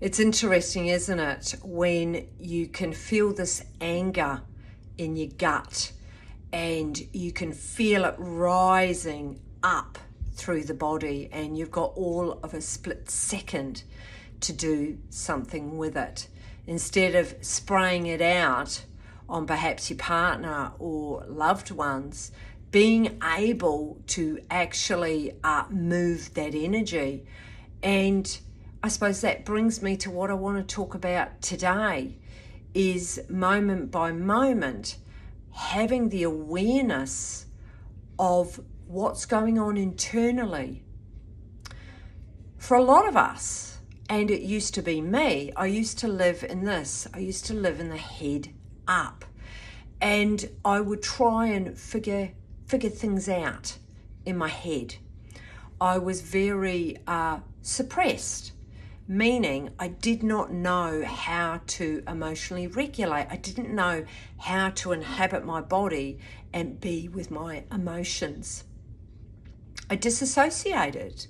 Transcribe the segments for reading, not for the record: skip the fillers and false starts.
It's interesting, isn't it, when you can feel this anger in your gut and you can feel it rising up through the body, and you've got all of a split second to do something with it. Instead of spraying it out on perhaps your partner or loved ones, being able to actually move that energy. And I suppose that brings me to what I want to talk about today, is moment by moment having the awareness of what's going on internally. For a lot of us, and it used to be me, I used to live in this. I used to live in the head up, and I would try and figure things out in my head. I was very suppressed, meaning I did not know how to emotionally regulate. I didn't know how to inhabit my body and be with my emotions. I disassociated.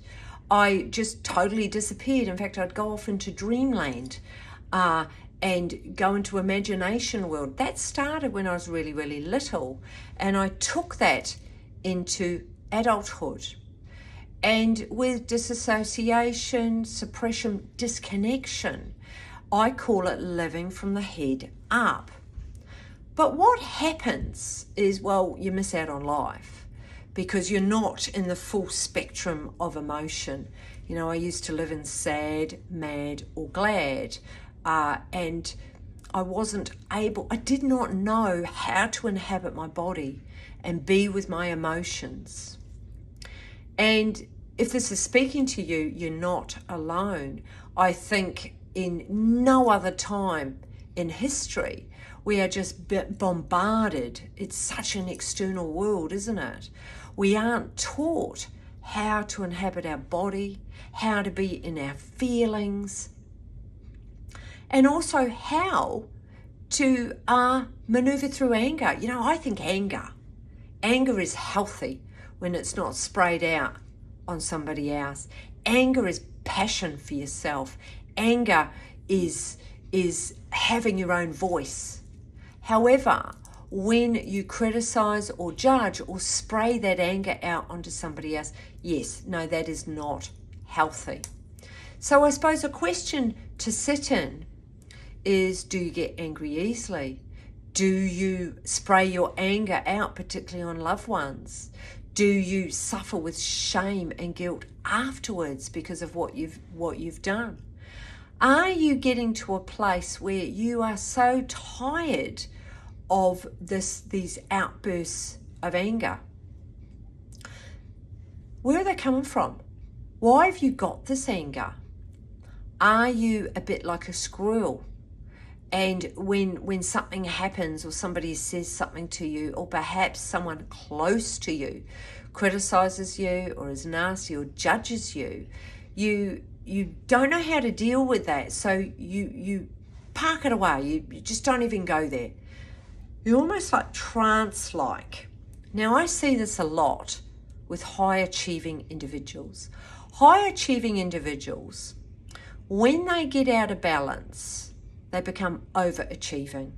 I just totally disappeared. In fact, I'd go off into dreamland and go into imagination world. That started when I was really, really little, and I took that into adulthood. And with dissociation, suppression, disconnection, I call it living from the head up. But what happens is, well, you miss out on life because you're not in the full spectrum of emotion. You know, I used to live in sad, mad, or glad, and I did not know how to inhabit my body and be with my emotions. And if this is speaking to you, you're not alone. I think in no other time in history, we are just bombarded. It's such an external world, isn't it? We aren't taught how to inhabit our body, how to be in our feelings, and also how to maneuver through anger. You know, I think anger is healthy when it's not sprayed out on somebody else. Anger is passion for yourself. Anger is having your own voice. However, when you criticize or judge or spray that anger out onto somebody else, that is not healthy. So I suppose a question to sit in is, do you get angry easily? Do you spray your anger out, particularly on loved ones? Do you suffer with shame and guilt afterwards because of what you've done? Are you getting to a place where you are so tired of these outbursts of anger? Where are they coming from? Why have you got this anger? Are you a bit like a squirrel? And when something happens or somebody says something to you, or perhaps someone close to you criticizes you or is nasty or judges you, you don't know how to deal with that. So you park it away. You just don't even go there. You're almost like trance-like. Now, I see this a lot with high-achieving individuals. High-achieving individuals, when they get out of balance, they become overachieving.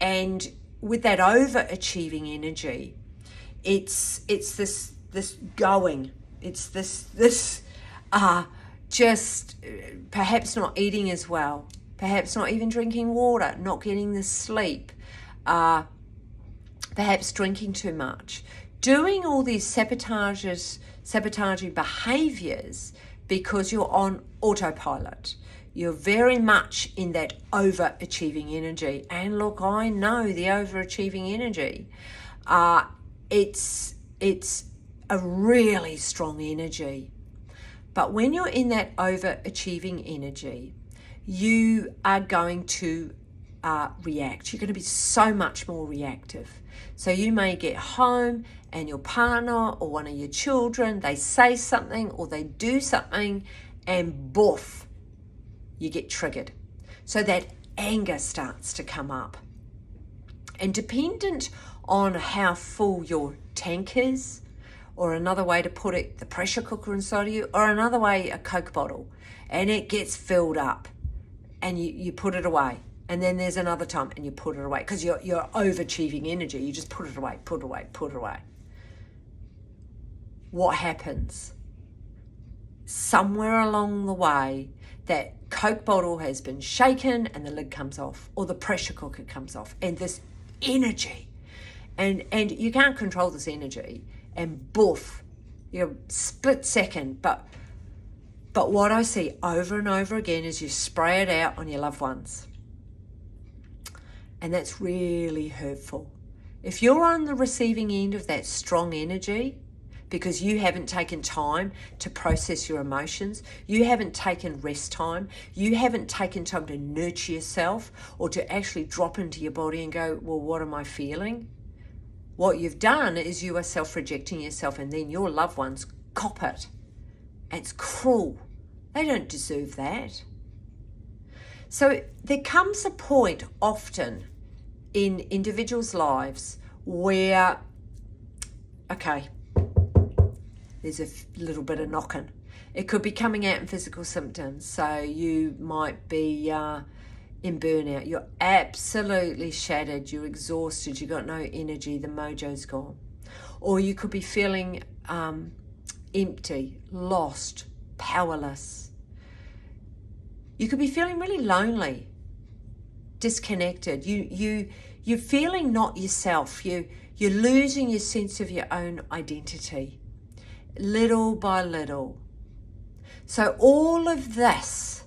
And with that overachieving energy, it's this going. It's this just perhaps not eating as well, perhaps not even drinking water, not getting the sleep, perhaps drinking too much, doing all these sabotaging behaviors because you're on autopilot. You're very much in that overachieving energy. And look, I know the overachieving energy. It's a really strong energy. But when you're in that overachieving energy, you are going to react. You're going to be so much more reactive. So you may get home and your partner or one of your children, they say something or they do something, and boof, you get triggered. So that anger starts to come up. And dependent on how full your tank is, or another way to put it, the pressure cooker inside of you, or another way, a Coke bottle, and it gets filled up. and you put it away. And then there's another time and you put it away because you're overachieving energy. You just put it away, put it away, put it away. What happens? Somewhere along the way, that Coke bottle has been shaken and the lid comes off, or the pressure cooker comes off, and this energy, and you can't control this energy, and boof, split second. But what I see over and over again is you spray it out on your loved ones. And that's really hurtful. If you're on the receiving end of that strong energy, because you haven't taken time to process your emotions, you haven't taken rest time, you haven't taken time to nurture yourself or to actually drop into your body and go, well, what am I feeling? What you've done is you are self-rejecting yourself, and then your loved ones cop it. It's cruel. They don't deserve that. So there comes a point often in individuals' lives where, okay, there's a little bit of knocking. It could be coming out in physical symptoms. So you might be in burnout. You're absolutely shattered. You're exhausted. You've got no energy. The mojo's gone. Or you could be feeling empty, lost, powerless. You could be feeling really lonely, disconnected. You're feeling not yourself. You're losing your sense of your own identity, little by little. So all of this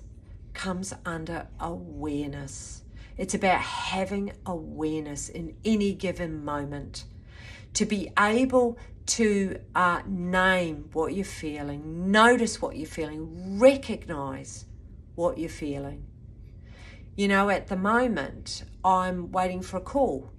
comes under awareness. It's about having awareness in any given moment, to be able to name what you're feeling, notice what you're feeling, recognize what you're feeling. At the moment, I'm waiting for a call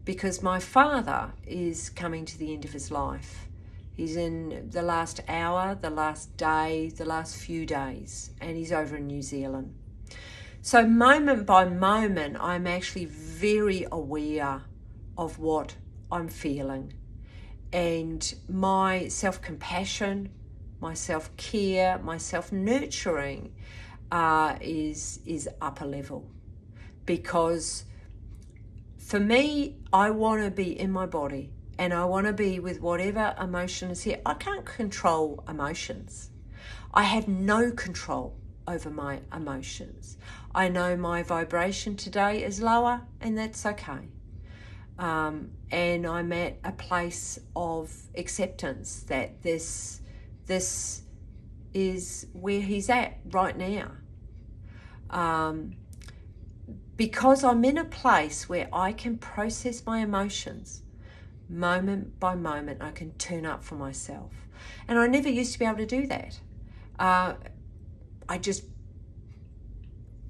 because my father is coming to the end of his life. He's in the last hour, the last day, the last few days, and he's over in New Zealand. So moment by moment, I'm actually very aware of what I'm feeling. And my self-compassion, my self-care, my self-nurturing is up a level. Because for me, I want to be in my body and I want to be with whatever emotion is here. I can't control emotions. I have no control over my emotions. I know my vibration today is lower, and that's okay. And I'm at a place of acceptance that this is where he's at right now. Because I'm in a place where I can process my emotions moment by moment. I can turn up for myself. And I never used to be able to do that.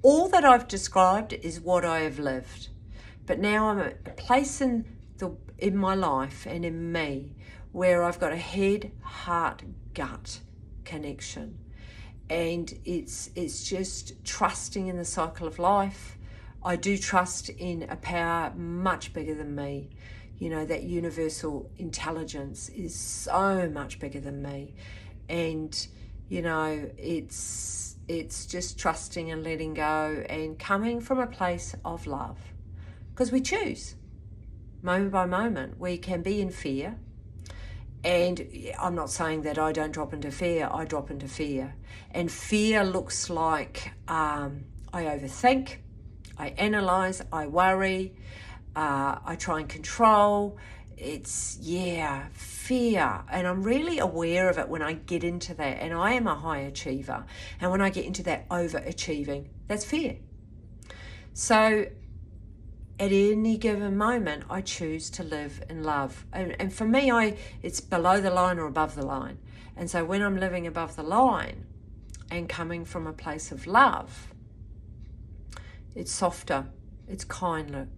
All that I've described is what I have lived. But now I'm at a place in my life and in me where I've got a head, heart, gut connection. And it's just trusting in the cycle of life. I do trust in a power much bigger than me. That universal intelligence is so much bigger than me. And, it's just trusting and letting go and coming from a place of love. Because we choose, moment by moment. We can be in fear. And I'm not saying that I don't drop into fear. I drop into fear. And fear looks like I overthink, I analyze, I worry, I try and control. It's, fear. And I'm really aware of it when I get into that. And I am a high achiever. And when I get into that overachieving, that's fear. So at any given moment, I choose to live in love. And for me, it's below the line or above the line. And so when I'm living above the line and coming from a place of love, it's softer, it's kinder,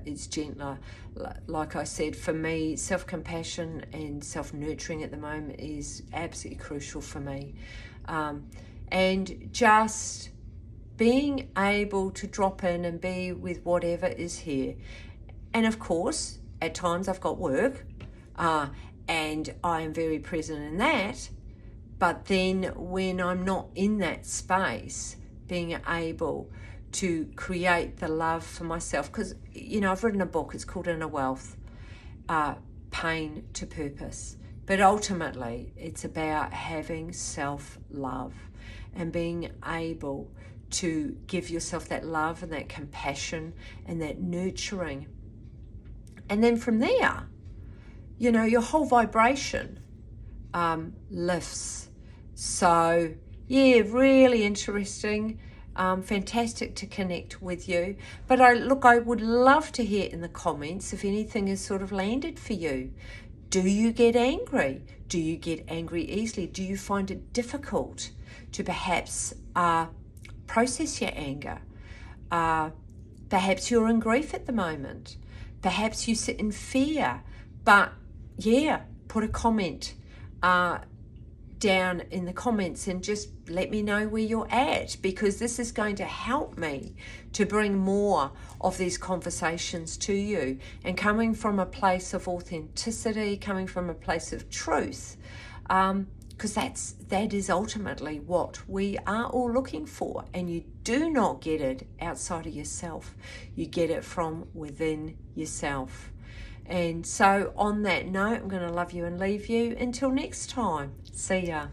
it's gentler. Like I said, for me, self-compassion and self-nurturing at the moment is absolutely crucial for me. And just being able to drop in and be with whatever is here. And of course, at times I've got work, and I am very present in that. But then when I'm not in that space, being able to create the love for myself. Because, you know, I've written a book, it's called Inner Wealth, Pain to Purpose. But ultimately, it's about having self-love and being able to give yourself that love and that compassion and that nurturing. And then from there, you know, your whole vibration lifts. So, yeah, really interesting. Fantastic to connect with you. But I would love to hear in the comments if anything has sort of landed for you. Do you get angry? Do you get angry easily? Do you find it difficult to perhaps process your anger? Perhaps you're in grief at the moment. Perhaps you sit in fear. But yeah, put a comment down in the comments and just let me know where you're at, because this is going to help me to bring more of these conversations to you, and coming from a place of authenticity, coming from a place of truth, because that is ultimately what we are all looking for. And you do not get it outside of yourself, you get it from within yourself. And so on that note, I'm going to love you and leave you until next time. See ya.